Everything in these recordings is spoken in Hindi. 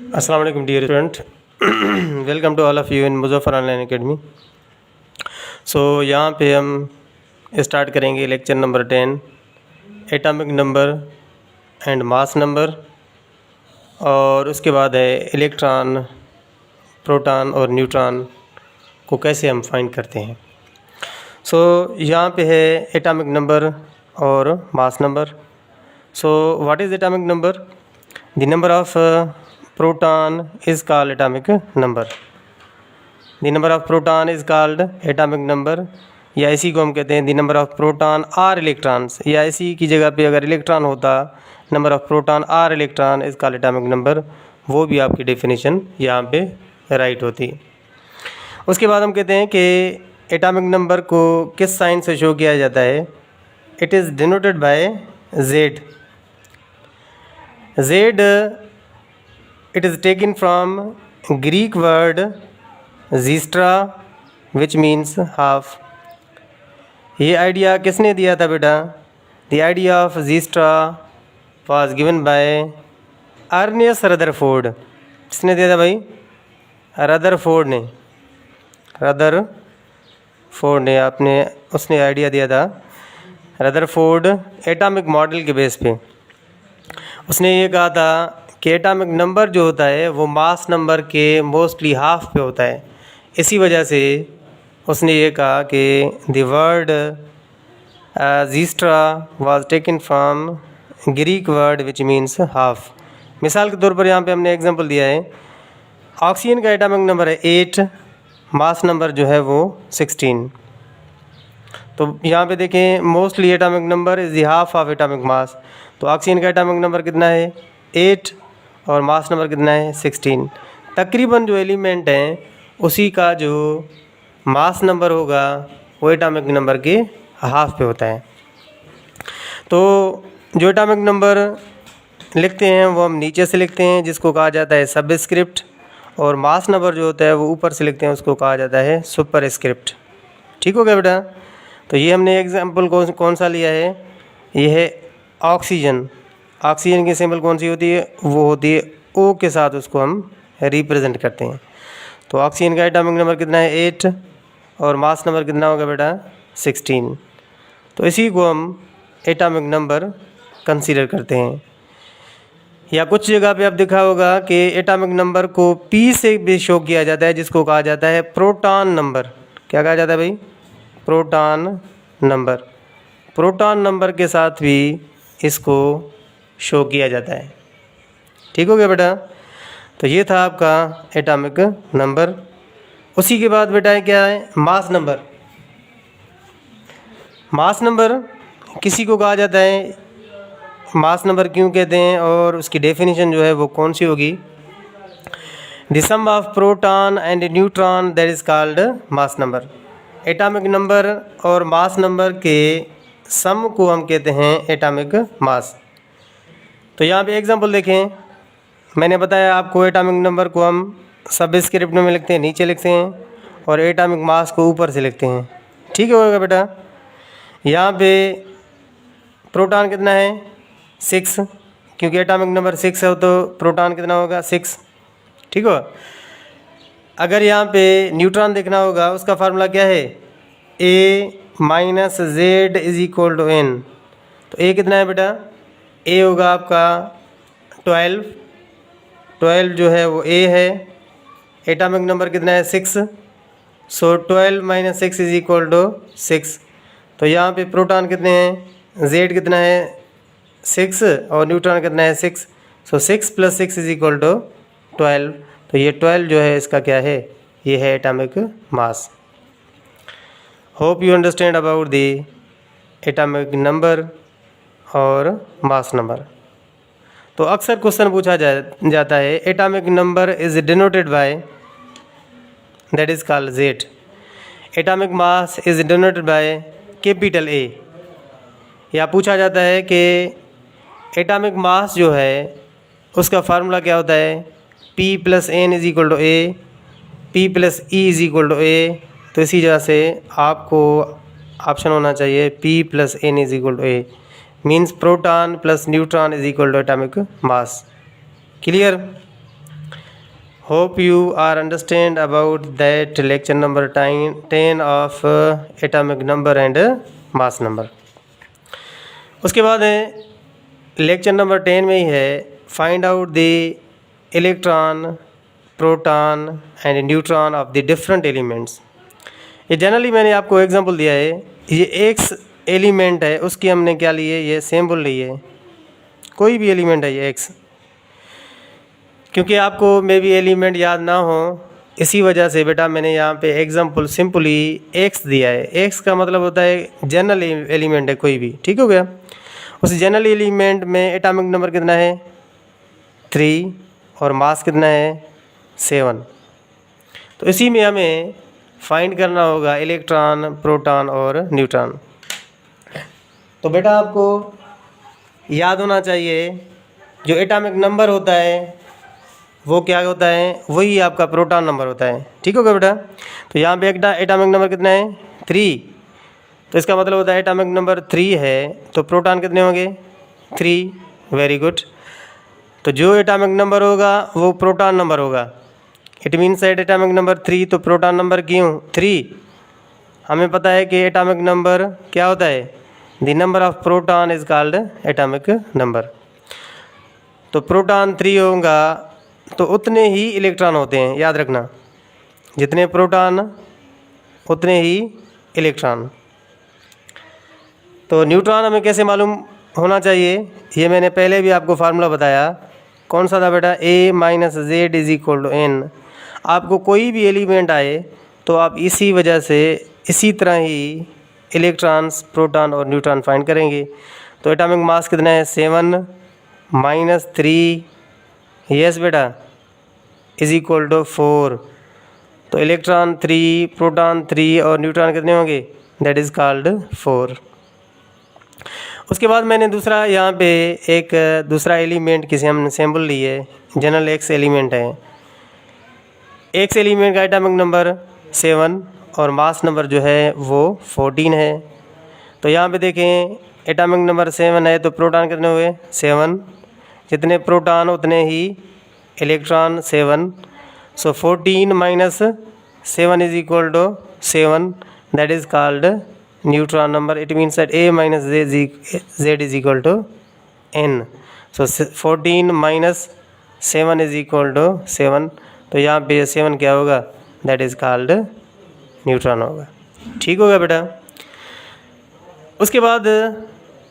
अस्सलाम वालेकुम dear student, welcome to all of you in Muzaffar online academy. So यहाँ पे हम स्टार्ट करेंगे lecture number 10, atomic number and mass number, और उसके बाद है इलेक्ट्रॉन, प्रोटॉन और न्यूट्रॉन को कैसे हम फाइंड करते हैं। सो यहाँ पे है एटॉमिक नंबर और mass number. So what is atomic number? The number of proton is called atomic number. The number of proton is called atomic number, या इसी को हम कहते हैं the number of proton or electrons, या इसी की जगह पे अगर इलेक्ट्रॉन होता number of proton or electron is called atomic number, वो भी आपकी डेफिनेशन यहाँ पे राइट होती। उसके बाद हम कहते हैं कि एटॉमिक नंबर को किस साइन से शो किया जाता है। It is denoted by Z. Z it is taken from Greek word zistra which means half. ये आइडिया किसने दिया था बेटा? The idea of zistra was given by Ernest Rutherford. किसने दिया था भाई? रदरफोर्ड ने। रदरफोर्ड ने उसने आइडिया दिया था। रदरफोर्ड एटॉमिक मॉडल के बेस पे उसने ये कहा था कि एटॉमिक नंबर जो होता है वो मास नंबर के मोस्टली हाफ पे होता है। इसी वजह से उसने ये कहा कि द वर्ड जीस्ट्रा was taken from Greek word which means half. मिसाल के तौर पर यहाँ पे हमने एग्जांपल दिया है, ऑक्सीजन का एटॉमिक नंबर है 8, मास नंबर जो है वो 16। तो यहाँ पे देखें mostly atomic number is the half of atomic mass. तो ऑक्सीजन का एटॉमिक नंबर कितना है? 8 और मास नंबर कितना है? 16। तकरीबन जो एलिमेंट हैं उसी का जो मास नंबर होगा वो एटॉमिक नंबर के हाफ पे होता है। तो जो एटॉमिक नंबर लिखते हैं वो हम नीचे से लिखते हैं जिसको कहा जाता है सबस्क्रिप्ट, और मास नंबर जो होता है वो ऊपर से लिखते हैं उसको कहा जाता है सुपरस्क्रिप्ट। ठीक हो गया बेटा? तो ये हमने एग्जाम्पल कौन सा लिया है? ये है ऑक्सीजन। ऑक्सीजन की सिंबल कौन सी होती है? वो होती है O के साथ, उसको हम रिप्रेजेंट करते हैं। तो ऑक्सीजन का एटॉमिक नंबर कितना है? 8 और मास नंबर कितना होगा बेटा? 16। तो इसी को हम एटॉमिक नंबर कंसीडर करते हैं। या कुछ जगह पे आप देखा होगा कि एटॉमिक नंबर को P से भी शो किया जाता है जिसको कहा जाता है प्रोटॉन नंबर। क्या कहा जाता है भाई? Proton number. प्रोटॉन नंबर के साथ भी इसको शो किया जाता है। ठीक हो गया बेटा? तो ये था आपका एटॉमिक नंबर। उसी के बाद बेटा क्या है? Mass number. मास नंबर किसी को कहा जाता है, मास नंबर क्यों कहते हैं और उसकी डेफिनेशन जो है वो कौन सी होगी? The sum of proton and neutron that is called mass number. Atomic number और मास नंबर के सम को हम कहते हैं एटॉमिक मास। तो यहाँ पे एग्जांपल देखें, मैंने बताया आपको एटॉमिक नंबर को हम सबस्क्रिप्ट में लिखते हैं, नीचे लिखते हैं, और एटॉमिक मास को ऊपर से लिखते हैं। ठीक होगा बेटा? यहाँ पे प्रोटॉन कितना है? 6, क्योंकि एटॉमिक नंबर 6 है तो प्रोटॉन कितना होगा? 6। ठीक हो? अगर यहाँ पे न्यूट्रॉन देखना होगा, उसका फार्मूला क्या है? A minus Z is equal to N। तो A कितना है बेटा? A होगा आपका 12 जो है वो A है। एटॉमिक नंबर कितना है? 6। सो 12 माइनस 6 इज इक्वल टू 6। तो यहाँ पे प्रोटॉन कितने हैं? Z कितना है? 6 और न्यूट्रॉन कितना है? 6। सो 6 + 6 इज इक्वल टू 12। तो ये 12 जो है इसका क्या है? ये है atomic mass. Hope you understand about the atomic number और मास नंबर। तो अक्सर क्वेश्चन पूछा जाता है atomic number is denoted by, that is called Z। Atomic mass is denoted by capital A। या पूछा जाता है कि एटॉमिक मास जो है उसका फार्मूला क्या होता है? P + N is equal to A, P + E is equal to A। तो इसी जगह से आपको ऑप्शन होना चाहिए P + N is equal to A, means proton plus neutron is equal to atomic mass. Clear? Hope you are understand about that lecture number 10 of atomic number and mass number. उसके बाद है लेक्चर नंबर 10 में ही है find out the electron, proton and neutron of the different elements. ये जनरली मैंने आपको एग्जांपल दिया है, ये एक्स एलिमेंट है उसकी हमने क्या लिए, ये सिंबल ली है, कोई भी एलिमेंट है ये एक्स, क्योंकि आपको मे बी एलिमेंट याद ना हो इसी वजह से बेटा मैंने यहाँ पे एग्जांपल सिंपली एक्स दिया है। एक्स का मतलब होता है जनरल एलिमेंट है कोई भी, ठीक हो गया। उस जनरल एलिमेंट में एटॉमिक नंबर कितना है 3 और मास कितना है 7। तो इसी में हमें फाइंड करना होगा इलेक्ट्रॉन, प्रोटॉन और न्यूट्रॉन। तो बेटा आपको याद होना चाहिए जो एटॉमिक नंबर होता है वो क्या होता है, वही आपका प्रोटॉन नंबर होता है, ठीक होगा बेटा। तो यहाँ पे एटॉमिक नंबर कितना है 3, तो इसका मतलब होता है एटॉमिक नंबर 3 है तो प्रोटॉन कितने होंगे 3, वेरी गुड। तो जो एटॉमिक नंबर होगा वो प्रोटॉन नंबर होगा, it means that atomic number 3 तो प्रोटॉन नंबर क्यों 3। हमें पता है कि एटॉमिक नंबर क्या होता है, the number of proton is called atomic number. तो प्रोटॉन 3 होगा तो उतने ही इलेक्ट्रॉन होते हैं, याद रखना, जितने प्रोटॉन उतने ही इलेक्ट्रॉन। तो न्यूट्रॉन हमें कैसे मालूम होना चाहिए, ये मैंने पहले भी आपको फार्मूला बताया, कौन सा था बेटा, A - Z = N। आपको कोई भी एलिमेंट आए तो आप इसी वजह से इसी तरह ही इलेक्ट्रॉन्स, प्रोटॉन और न्यूट्रॉन फाइंड करेंगे। तो एटॉमिक मास कितना है 7 - 3, यस बेटा, = 4। तो इलेक्ट्रॉन 3, प्रोटॉन 3 और न्यूट्रॉन कितने होंगे, दैट इज़ कॉल्ड 4। उसके बाद मैंने दूसरा यहाँ पे एक दूसरा एलिमेंट किसी हमने सिंबल ली है, जनरल एक्स एलिमेंट है। एक्स एलिमेंट का एटॉमिक नंबर 7 और मास नंबर जो है वो 14 है। तो यहाँ पे देखें एटॉमिक नंबर 7 है तो प्रोटॉन कितने हुए 7, जितने प्रोटॉन उतने ही electron 7। So 14 - 7 = 7, that is called neutron number. It means that A - Z = N. So 14 - 7 = 7। तो यहाँ पे 7 क्या होगा, दैट इज़ कॉल्ड न्यूट्रॉन होगा, ठीक होगा बेटा। उसके बाद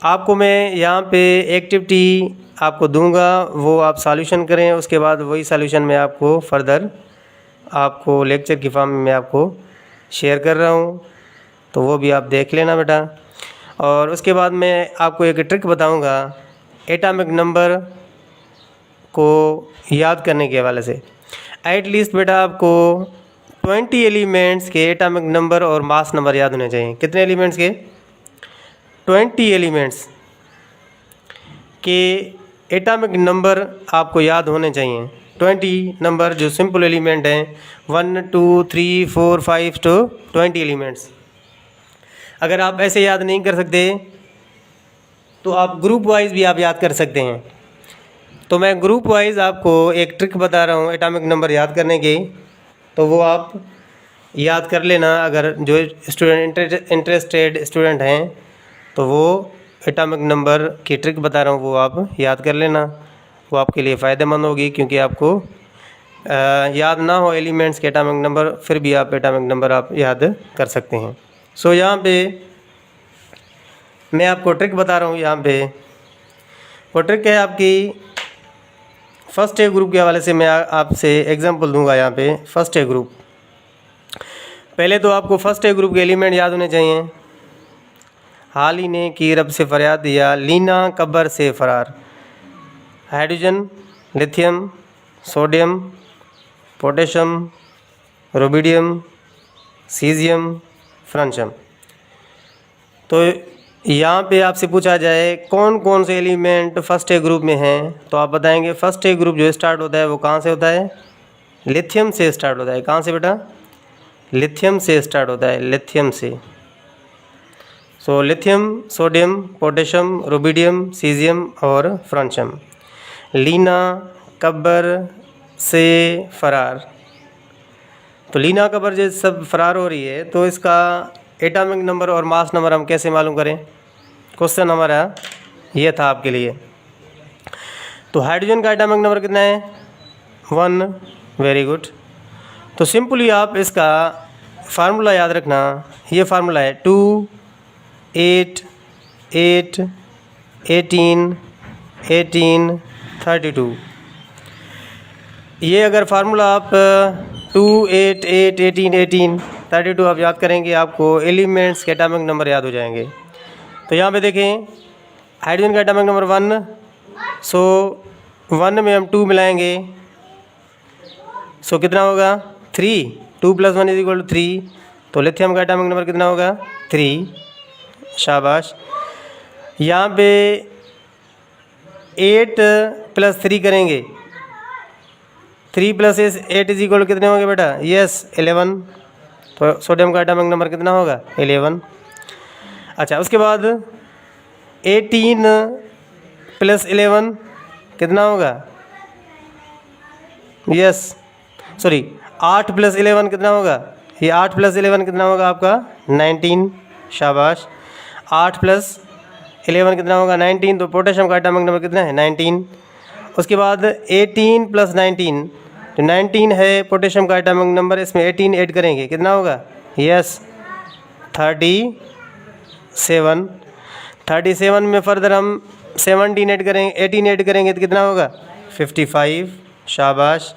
आपको मैं यहाँ पे एक्टिविटी आपको दूंगा, वो आप सॉल्यूशन करें। उसके बाद वही सॉल्यूशन मैं आपको फर्दर आपको लेक्चर की फॉर्म में आपको शेयर कर रहा हूँ, तो वो भी आप देख लेना बेटा। और उसके बाद मैं आपको एक ट्रिक बताऊंगा एटॉमिक नंबर को याद करने के हवाले से। एटलीस्ट बेटा आपको 20 एलिमेंट्स के एटॉमिक नंबर और मास नंबर याद होने चाहिए। कितने एलिमेंट्स के, 20 एलिमेंट्स के एटॉमिक नंबर आपको याद होने चाहिए। 20 नंबर जो सिंपल एलिमेंट हैं, 1 2 3 4 5 to 20 एलिमेंट्स। अगर आप ऐसे याद नहीं कर सकते तो आप ग्रुप वाइज भी आप याद कर सकते हैं। तो मैं ग्रुप वाइज आपको एक ट्रिक बता रहा हूँ एटॉमिक नंबर याद करने की, तो वो आप याद कर लेना। अगर जो स्टूडेंट इंटरेस्टेड स्टूडेंट हैं तो वो एटॉमिक नंबर की ट्रिक बता रहा हूँ वो आप याद कर लेना, वो आपके लिए फ़ायदेमंद होगी। क्योंकि आपको याद ना हो एलिमेंट्स के एटॉमिक नंबर, फिर भी आप एटॉमिक नंबर आप याद कर सकते हैं। सो यहाँ पे मैं आपको ट्रिक बता रहा हूँ। यहाँ पे वो ट्रिक है आपकी फर्स्ट ए ग्रुप के हवाले से। मैं आपसे एग्जांपल दूंगा। यहाँ पे फर्स्ट ए ग्रुप, पहले तो आपको फर्स्ट ए ग्रुप के एलिमेंट याद होने चाहिए। हाली ने की रब से फरियाद दिया, लीना कब्र से फरार। Hydrogen, lithium, sodium, potassium, rubidium, caesium, francium. तो यहाँ पे आपसे पूछा जाए कौन कौन से एलिमेंट फर्स्ट ए ग्रुप में हैं, तो आप बताएंगे फर्स्ट ए ग्रुप जो स्टार्ट होता है वो कहाँ से होता है, लिथियम से स्टार्ट होता है। कहाँ से बेटा, लिथियम से स्टार्ट होता है, लिथियम से। So lithium, sodium, potassium, rubidium, caesium और फ्रांशियम। लीना, कब्र, से फरार। तो लीना कबरजेज सब फरार हो रही है, तो इसका एटॉमिक नंबर और मास नंबर हम कैसे मालूम करें? क्वेश्चन हमारा ये था आपके लिए। तो हाइड्रोजन का एटॉमिक नंबर कितना है? 1। Very good. तो सिंपली आप इसका फार्मूला याद रखना। ये फार्मूला है 2 8 8 18 18 32। ये अगर फार्मूला आप 2 8 8 18 18 32 आप याद करेंगे, आपको एलिमेंट्स के एटॉमिक नंबर याद हो जाएंगे। तो यहाँ पे देखें, हाइड्रोजन का एटॉमिक नंबर 1, सो 1 में हम 2 मिलाएंगे, सो कितना होगा? 3। 2 + 1 = 3। तो लिथियम का एटॉमिक नंबर कितना होगा? 3। शाबाश। यहाँ पे 8 + 3 करेंगे, 3 + 8 = कितने होंगे बेटा? यस 11। तो सोडियम का एटॉमिक नंबर कितना होगा? 11। अच्छा, उसके बाद 18 + 11 कितना होगा? यस सॉरी 8 + 11 कितना होगा? ये 8 + 11 कितना होगा आपका? 19। शाबाश। 8 + 11 कितना होगा? 19। तो पोटेशियम का एटॉमिक नंबर कितना है? 19। उसके बाद 18 + 19, तो 19 है पोटेशियम का एटॉमिक नंबर, इसमें 18 ऐड करेंगे, कितना होगा? यस 37। 37 में फर्दर हम 17 ऐड करेंगे, 18 ऐड करेंगे तो कितना होगा? 55। शाबाश।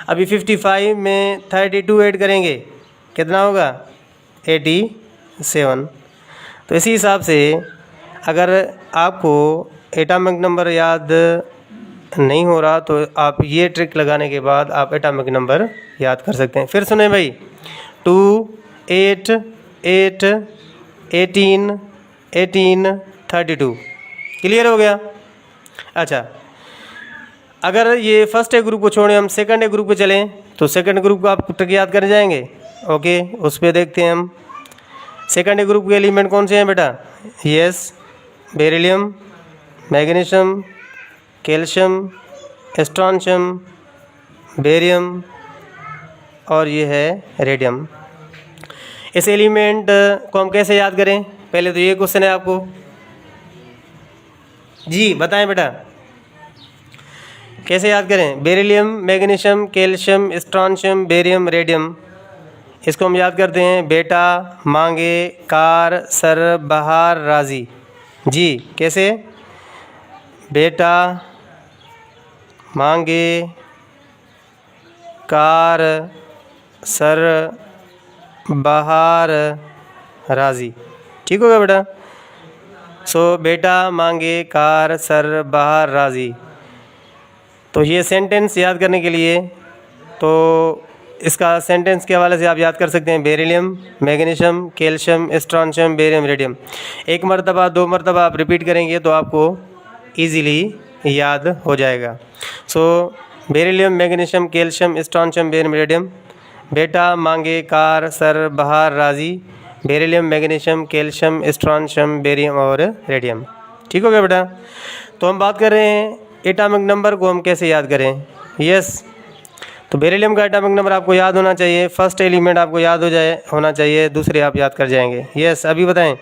अभी 55 में 32 ऐड करेंगे, कितना होगा? 87। तो इसी हिसाब से अगर आपको एटॉमिक नंबर याद नहीं हो रहा तो आप ये ट्रिक लगाने के बाद आप एटॉमिक नंबर याद कर सकते हैं। फिर सुने भाई, 2 8 8 18 18 32। क्लियर हो गया? अच्छा, अगर ये फर्स्ट ए ग्रुप को छोड़ें, हम सेकंड ए ग्रुप पे चलें, तो सेकंड ग्रुप को आप ट्रिक याद कर जाएंगे। ओके, उस पर देखते हैं हम। सेकंड ए ग्रुप के एलिमेंट कौन से हैं बेटा? Yes, beryllium, magnesium, calcium, strontium, barium और ये है रेडियम। इस एलिमेंट को हम कैसे याद करें? पहले तो ये क्वेश्चन है आपको जी, बताएं बेटा कैसे याद करें? Beryllium, magnesium, calcium, strontium, barium, radium, इसको हम याद करते हैं बेटा, मांगे, कार, सर, बहार, राजी। जी कैसे? बेटा, मांगे, कार, सर, बहार, राजी। ठीक होगा बेटा? सो बेटा, मांगे, कार, सर, बहार, राजी। तो ये सेंटेंस याद करने के लिए, तो इसका सेंटेंस के हवाले से आप याद कर सकते हैं, beryllium, magnesium, calcium, strontium, barium, radium. एक मरतबा 2 मरतबा आप रिपीट करेंगे तो आपको ईज़िली याद हो जाएगा। So beryllium, magnesium, calcium, strontium, barium, radium. बेटा, मांगे, कार, सर, बहार, राजी। Beryllium, magnesium, calcium, strontium, barium और रेडियम। ठीक हो गया बेटा? तो हम बात कर रहे हैं एटॉमिक नंबर को हम कैसे याद करें। यस, तो बेरिलियम का एटॉमिक नंबर आपको याद होना चाहिए, फर्स्ट एलिमेंट आपको याद होना चाहिए, दूसरे आप याद कर जाएंगे। यस, अभी बताएं।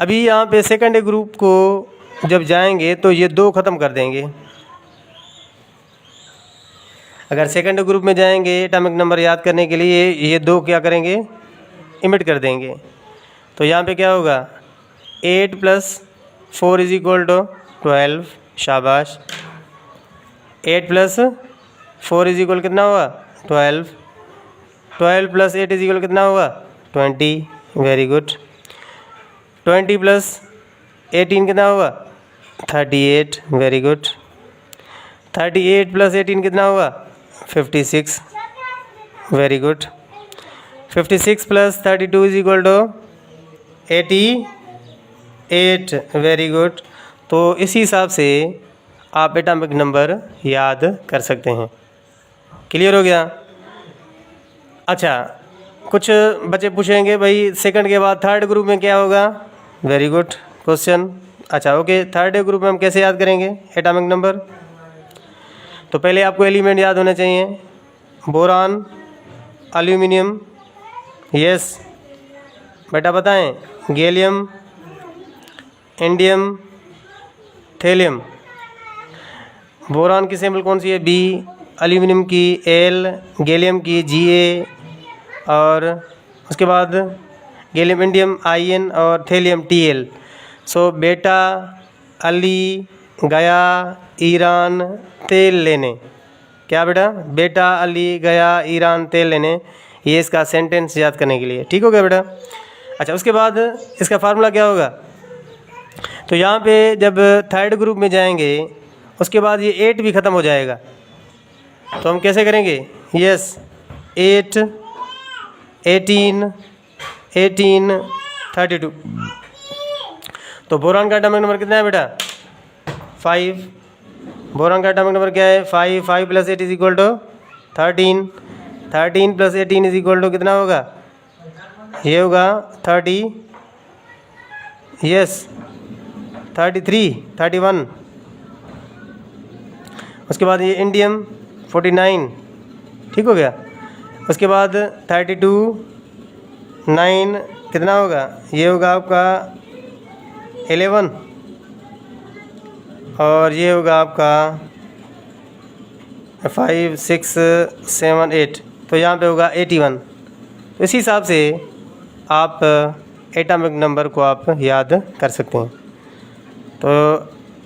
अभी यहाँ पे सेकंड ग्रुप को जब जाएंगे तो ये 2 ख़त्म कर देंगे। अगर सेकंड ग्रुप में जाएंगे एटॉमिक नंबर याद करने के लिए, ये 2 क्या करेंगे? इमिट कर देंगे। तो यहाँ पे क्या होगा? 8 + 4 = 12। शाबाश। 8 + 4 = कितना हुआ? 12। 12 + 8 = कितना होगा? 20। Very good. 20 + 18 कितना होगा? 38। Very good. 38 + 18 कितना होगा? 56। Very good. 56 + 32 = 88। Very good. तो इसी हिसाब से आप एटॉमिक नंबर याद कर सकते हैं। क्लियर हो गया? अच्छा, कुछ बच्चे पूछेंगे भाई सेकंड के बाद थर्ड ग्रुप में क्या होगा? Very good question. अच्छा ओके, थर्ड ग्रुप में हम कैसे याद करेंगे एटॉमिक नंबर? तो पहले आपको एलिमेंट याद होने चाहिए। बोरान, एल्यूमिनियम, यस बेटा बताएं, गैलियम, इंडियम, थैलियम। बोरान की सिंबल कौन सी है? बी, एल्यूमिनियम की एल, गैलियम की Ga और उसके बाद गैलियम इंडियम IN और थैलियम TL। सो बेटा, अली, गया, ईरान, तेल लेने। क्या बेटा? बेटा, अली, गया, ईरान, तेल लेने। ये इसका सेंटेंस याद करने के लिए। ठीक हो गया बेटा? अच्छा, उसके बाद इसका फार्मूला क्या होगा? तो यहाँ पे जब थर्ड ग्रुप में जाएंगे उसके बाद ये 8 भी ख़त्म हो जाएगा। तो हम कैसे करेंगे? यस, 8, 18, 18, 32। तो बोरान का एटॉमिक नंबर कितना है बेटा? 5। बोरान का एटॉमिक नंबर क्या है? 5। 5 + 8 = 13। 13 + 18 = कितना होगा? ये होगा 30, यस 33, 31। उसके बाद ये इंडियम 49। ठीक हो गया? उसके बाद 32, 9 कितना होगा? ये होगा आपका 11 और ये होगा आपका 5, 6, 7, 8। तो यहाँ पे होगा 81। तो इसी हिसाब से आप एटॉमिक नंबर को आप याद कर सकते हैं। तो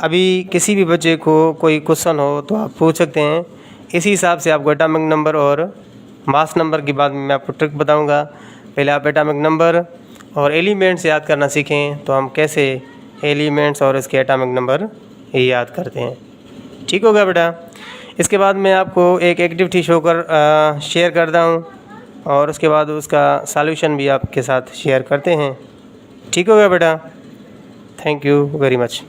अभी किसी भी बच्चे को कोई क्वेश्चन हो तो आप पूछ सकते हैं। इसी हिसाब से आपको एटॉमिक नंबर और मास नंबर के बाद में मैं आपको ट्रिक बताऊंगा। पहले आप एटॉमिक नंबर और एलिमेंट्स याद करना सीखें तो हम कैसे एलिमेंट्स और इसके एटॉमिक नंबर याद करते हैं। ठीक होगा बेटा? इसके बाद मैं आपको एक एक्टिविटी शो कर शेयर करता हूँ और उसके बाद उसका सॉल्यूशन भी आपके साथ शेयर करते हैं। ठीक होगा बेटा? Thank you very much.